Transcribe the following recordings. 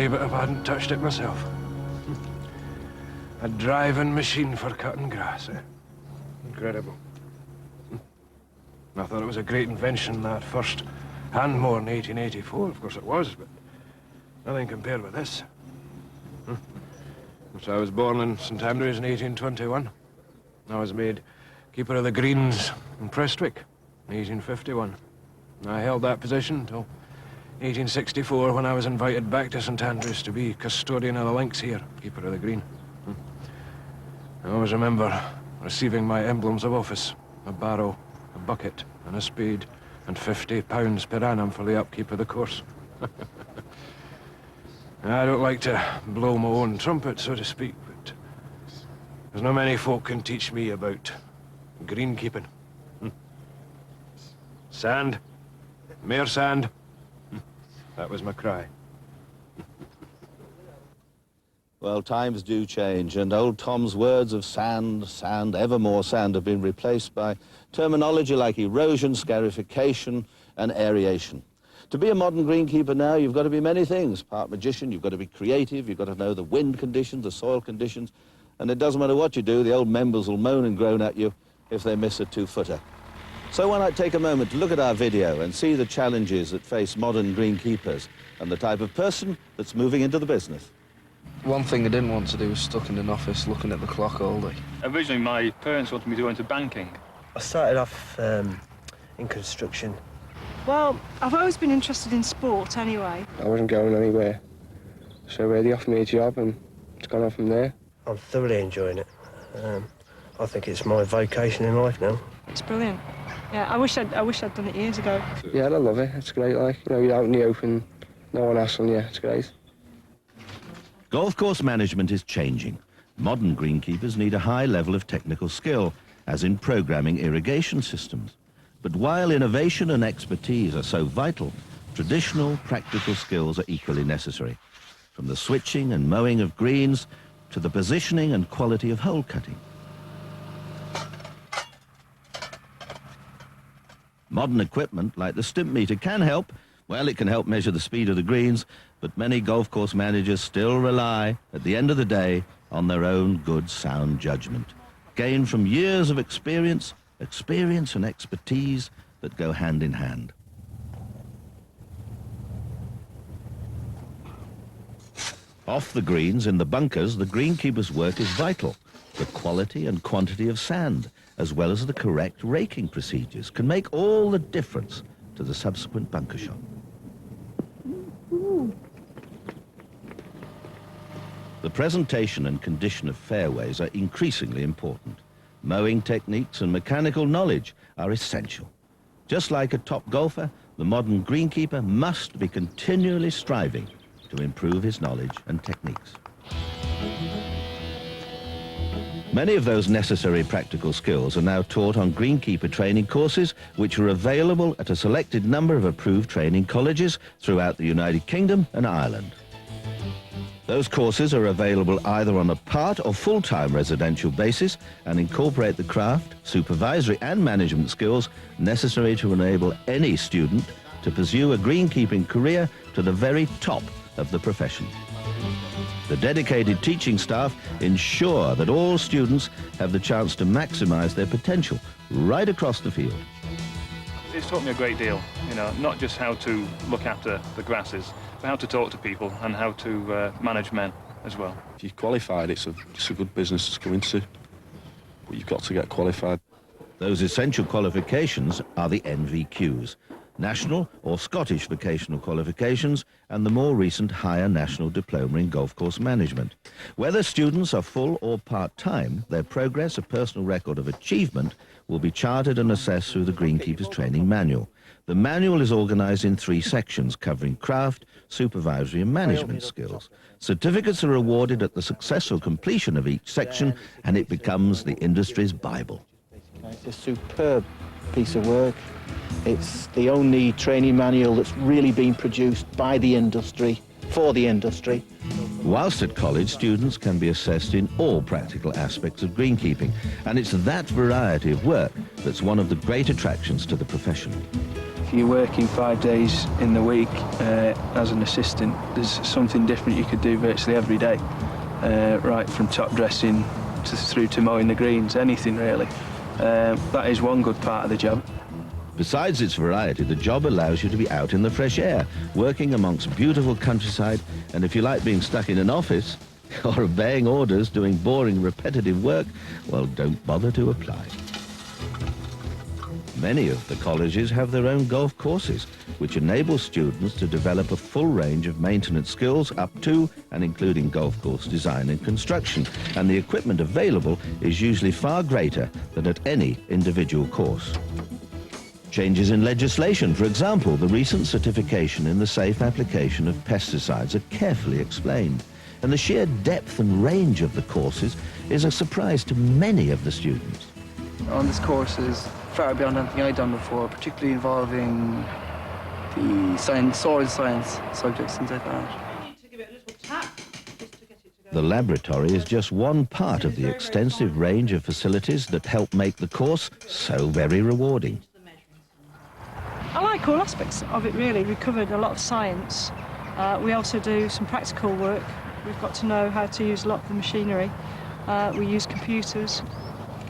believe it if I hadn't touched it myself. A driving machine for cutting grass, eh? Incredible. I thought it was a great invention, that first hand mower in 1884. Of course it was, but nothing compared with this. So I was born in St Andrews in 1821. I was made keeper of the greens in Prestwick in 1851. I held that position until 1864, when I was invited back to St Andrews to be custodian of the links here, keeper of the green. I always remember receiving my emblems of office: a barrow, a bucket, and a spade, and £50 per annum for the upkeep of the course. I don't like to blow my own trumpet, so to speak, but there's not many folk can teach me about greenkeeping. Sand, mere sand. That was my cry. Well, times do change, and old Tom's words of sand, sand, ever more sand, have been replaced by terminology like erosion, scarification, and aeration. To be a modern greenkeeper now, you've got to be many things. Part magician, you've got to be creative, you've got to know the wind conditions, the soil conditions, and it doesn't matter what you do, the old members will moan and groan at you if they miss a 2-footer. So why not take a moment to look at our video and see the challenges that face modern greenkeepers and the type of person that's moving into the business. One thing I didn't want to do was stuck in an office looking at the clock all day. Originally, my parents wanted me to go into banking. I started off in construction. Well, I've always been interested in sport anyway. I wasn't going anywhere, so they offered me a job and it's gone on from there. I'm thoroughly enjoying it. I think it's my vocation in life now. It's brilliant. Yeah, I wish I'd done it years ago. Yeah, I love it. It's great. Like, you know, you're out in the open, no one hassling you. It's great. Golf course management is changing. Modern greenkeepers need a high level of technical skill, as in programming irrigation systems. But while innovation and expertise are so vital, traditional practical skills are equally necessary, from the switching and mowing of greens to the positioning and quality of hole cutting. Modern equipment like the stimp meter can help. Well, it can help measure the speed of the greens, but many golf course managers still rely, at the end of the day, on their own good, sound judgment, gained from years of experience and expertise that go hand in hand. Off the greens, in the bunkers, the greenkeeper's work is vital. The quality and quantity of sand, as well as the correct raking procedures, can make all the difference to the subsequent bunker shot. The presentation and condition of fairways are increasingly important. Mowing techniques and mechanical knowledge are essential. Just like a top golfer, the modern greenkeeper must be continually striving to improve his knowledge and techniques. Many of those necessary practical skills are now taught on greenkeeper training courses, which are available at a selected number of approved training colleges throughout the United Kingdom and Ireland. Those courses are available either on a part or full-time residential basis and incorporate the craft, supervisory and management skills necessary to enable any student to pursue a greenkeeping career to the very top of the profession. The dedicated teaching staff ensure that all students have the chance to maximize their potential right across the field. It's taught me a great deal, you know, not just how to look after the grasses, but how to talk to people and how to manage men as well. If you're qualified, it's a good business to go into, but you've got to get qualified. Those essential qualifications are the NVQs, National or Scottish Vocational Qualifications, and the more recent Higher National Diploma in Golf Course Management. Whether students are full or part-time, their progress, a personal record of achievement, will be charted and assessed through the Greenkeepers Training Manual. The manual is organised in 3 sections, covering craft, supervisory and management skills. Certificates are awarded at the successful completion of each section, and it becomes the industry's Bible. It's a superb piece of work. It's the only training manual that's really been produced by the industry, for the industry. Whilst at college, students can be assessed in all practical aspects of greenkeeping, and it's that variety of work that's one of the great attractions to the profession. if you're working 5 days in the week as an assistant, there's something different you could do virtually every day, right from top dressing through to mowing the greens, anything really. That is one good part of the job. Besides its variety, the job allows you to be out in the fresh air, working amongst beautiful countryside, and if you like being stuck in an office or obeying orders, doing boring, repetitive work, well, don't bother to apply. Many of the colleges have their own golf courses, which enable students to develop a full range of maintenance skills up to and including golf course design and construction, and the equipment available is usually far greater than at any individual course. Changes in legislation, for example, the recent certification in the safe application of pesticides are carefully explained, and the sheer depth and range of the courses is a surprise to many of the students. On this course is far beyond anything I'd done before, particularly involving the soil science subjects, things like that. The laboratory is just one part of the extensive range of facilities that help make the course so very rewarding. I like all aspects of it, really. We covered a lot of science. We also do some practical work. We've got to know how to use a lot of the machinery. We use computers.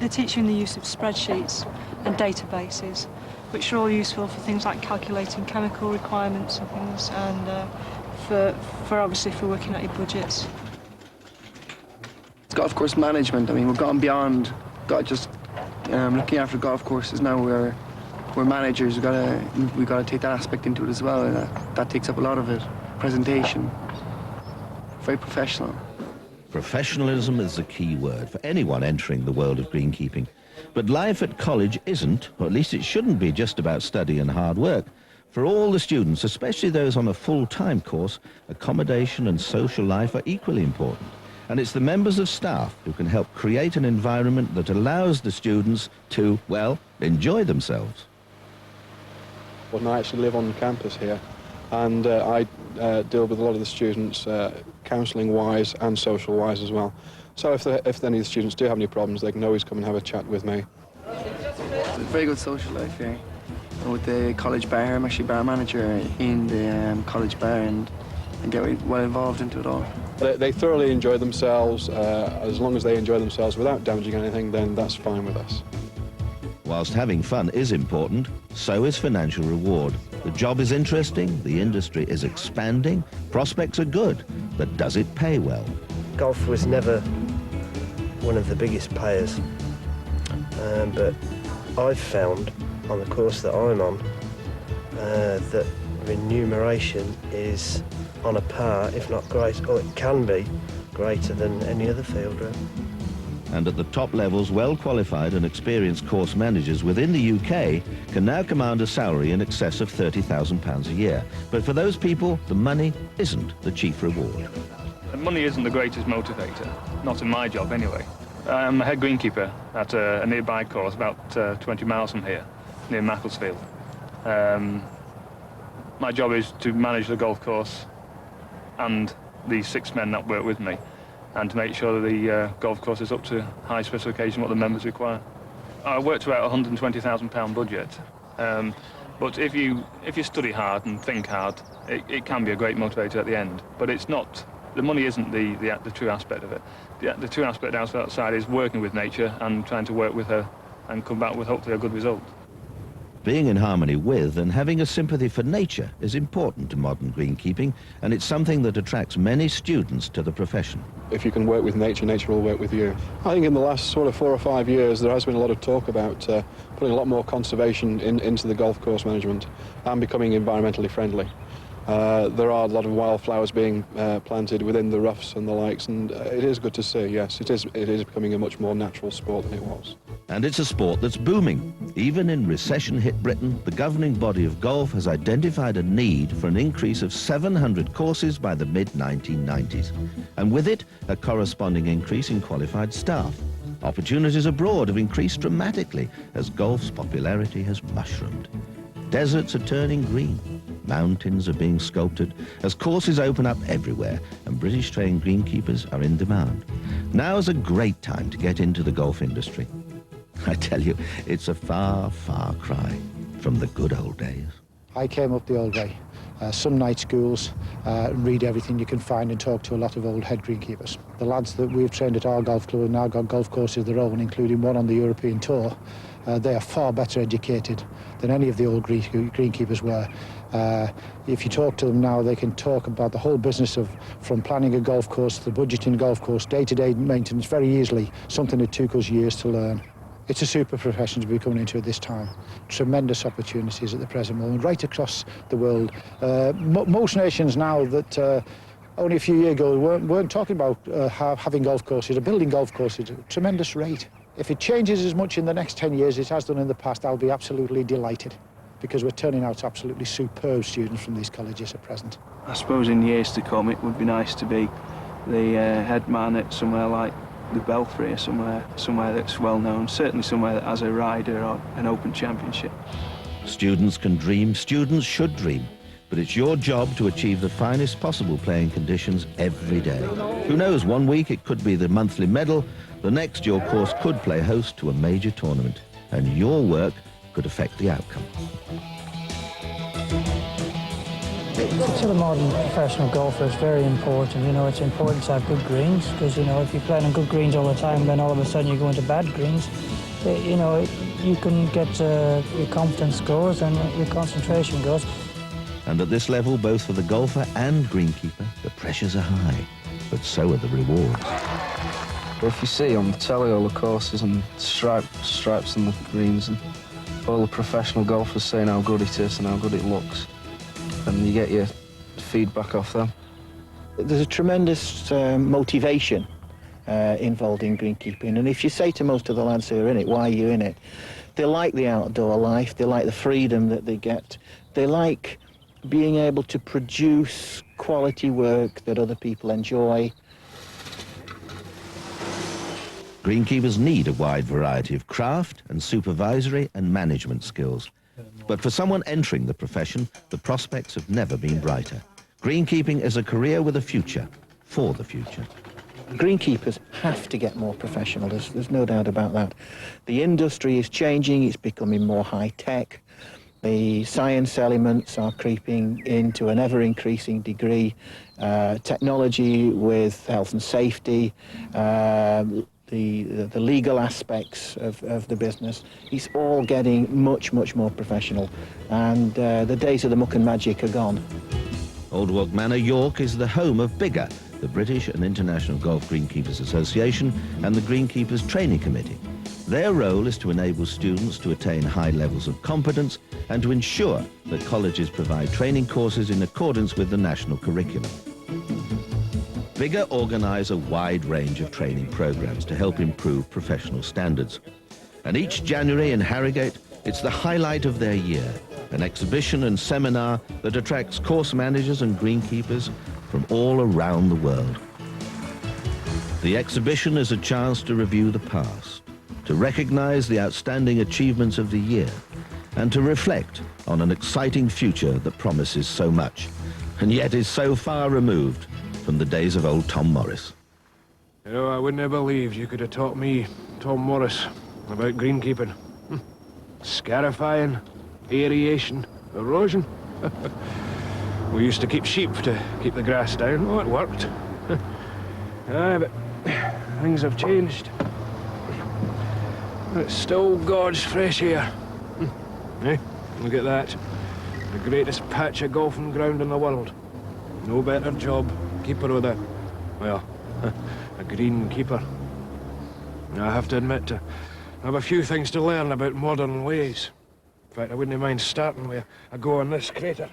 They teach you in the use of spreadsheets and databases, which are all useful for things like calculating chemical requirements and things, and for obviously for working out your budgets. It's golf course management. I mean, we've gone beyond just looking after golf courses. Now we're managers. We've got to take that aspect into it as well, and that takes up a lot of it. Presentation, very professional. Professionalism is the key word for anyone entering the world of greenkeeping. But life at college isn't, or at least it shouldn't be, just about study and hard work. For all the students, especially those on a full-time course, accommodation and social life are equally important. And it's the members of staff who can help create an environment that allows the students to, well, enjoy themselves. Well, I actually live on campus here, and I deal with a lot of the students counselling-wise and social-wise as well. So if any of the students do have any problems, they can always come and have a chat with me. It's a very good social life here. With the college bar, I'm actually bar manager in the college bar, and get well involved into it all. They thoroughly enjoy themselves. As long as they enjoy themselves without damaging anything, then that's fine with us. Whilst having fun is important, so is financial reward. The job is interesting, the industry is expanding, prospects are good, but does it pay well? Golf was never one of the biggest payers, but I've found on the course that I'm on that remuneration is on a par, if not great, or it can be greater than any other field really. And at the top levels, well-qualified and experienced course managers within the UK can now command a salary in excess of £30,000 a year. But for those people, the money isn't the chief reward. Money isn't the greatest motivator, not in my job anyway. I'm a head greenkeeper at a nearby course about 20 miles from here, near Macclesfield. My job is to manage the golf course and the 6 men that work with me, and to make sure that the golf course is up to high specification, what the members require. I work to about a £120,000 budget, but if you study hard and think hard, it can be a great motivator at the end. But it's not. The money isn't the true aspect of it. The true aspect outside is working with nature and trying to work with her and come back with hopefully a good result. Being in harmony with and having a sympathy for nature is important to modern greenkeeping, and it's something that attracts many students to the profession. If you can work with nature, nature will work with you. I think in the last sort of 4 or 5 years there has been a lot of talk about putting a lot more conservation into the golf course management and becoming environmentally friendly. There are a lot of wildflowers being planted within the roughs and the likes, and it is good to see, yes. It is becoming a much more natural sport than it was. And it's a sport that's booming. Even in recession-hit Britain, the governing body of golf has identified a need for an increase of 700 courses by the mid-1990s. And with it, a corresponding increase in qualified staff. Opportunities abroad have increased dramatically as golf's popularity has mushroomed. Deserts are turning green. Mountains are being sculpted as courses open up everywhere, and British-trained greenkeepers are in demand. Now is a great time to get into the golf industry. I tell you, it's a far, far cry from the good old days. I came up the old way. Some night schools, read everything you can find and talk to a lot of old head greenkeepers. The lads that we've trained at our golf club have now got golf courses of their own, including one on the European tour. They are far better educated than any of the old greenkeepers were. If you talk to them now, they can talk about the whole business of from planning a golf course to budgeting golf course, day-to-day maintenance very easily, something that took us years to learn. It's a super profession to be coming into at this time. Tremendous opportunities at the present moment, right across the world. Most nations now that only a few years ago weren't talking about having golf courses or building golf courses at a tremendous rate. If it changes as much in the next 10 years as it has done in the past, I'll be absolutely delighted, because we're turning out absolutely superb students from these colleges at present. I suppose in years to come it would be nice to be the head man at somewhere like the Belfry, or somewhere that's well known, certainly somewhere that has a rider or an open championship. Students can dream, students should dream, but it's your job to achieve the finest possible playing conditions every day. Who knows, one week it could be the monthly medal, the next your course could play host to a major tournament, and your work could affect the outcome. To the modern professional golfer, it's very important. You know, it's important to have good greens, because, you know, if you're playing on good greens all the time, then all of a sudden you go into bad greens. You know, you can get your confidence goes and your concentration goes. And at this level, both for the golfer and greenkeeper, the pressures are high, but so are the rewards. Well, if you see on the telly all the courses and stripes on the greens, and all the professional golfers saying how good it is and how good it looks, and you get your feedback off them. There's a tremendous motivation involved in greenkeeping, and if you say to most of the lads who are in it, why are you in it? They like the outdoor life, they like the freedom that they get, they like being able to produce quality work that other people enjoy. Greenkeepers need a wide variety of craft and supervisory and management skills. But for someone entering the profession, the prospects have never been brighter. Greenkeeping is a career with a future, for the future. Greenkeepers have to get more professional, there's no doubt about that. The industry is changing, it's becoming more high-tech. The science elements are creeping into an ever-increasing degree. Technology with health and safety, the legal aspects of the business, it's all getting much, much more professional, and the days of the muck and magic are gone. Old Walk Manor, York, is the home of BIGGA, the British and International Golf Greenkeepers Association, and the Greenkeepers Training Committee. Their role is to enable students to attain high levels of competence and to ensure that colleges provide training courses in accordance with the national curriculum. BIGGA organise a wide range of training programs to help improve professional standards. And each January in Harrogate, it's the highlight of their year, an exhibition and seminar that attracts course managers and greenkeepers from all around the world. The exhibition is a chance to review the past, to recognise the outstanding achievements of the year, and to reflect on an exciting future that promises so much, and yet is so far removed from the days of old Tom Morris. You know, I wouldn't have believed you could have taught me, Tom Morris, about greenkeeping. Scarifying, aeration, erosion. We used to keep sheep to keep the grass down. Oh, it worked. Aye, but things have changed. It's still God's fresh air. Eh? Look at that. The greatest patch of golfing ground in the world. No better job. Keeper with a, well, a greenkeeper. I have to admit, I have a few things to learn about modern ways. In fact, I wouldn't mind starting with a go on this crater.